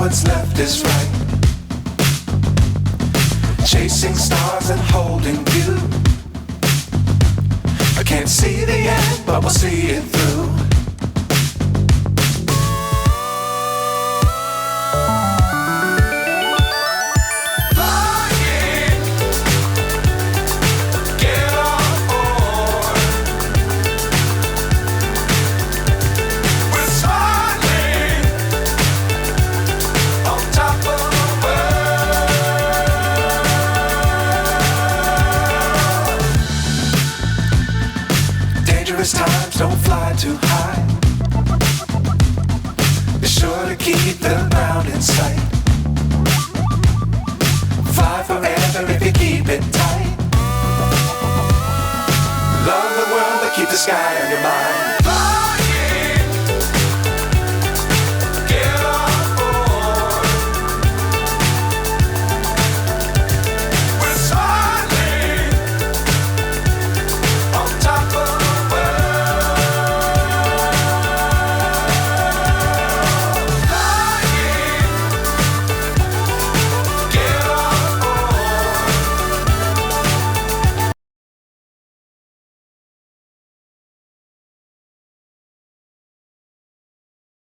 what's left is right. Chasing stars and holding you. I can't see the end, but we'll see it through. Times don't fly too high. Be sure to keep the ground in sight. Fly forever if you keep it tight. Love the world but keep the sky on your mind.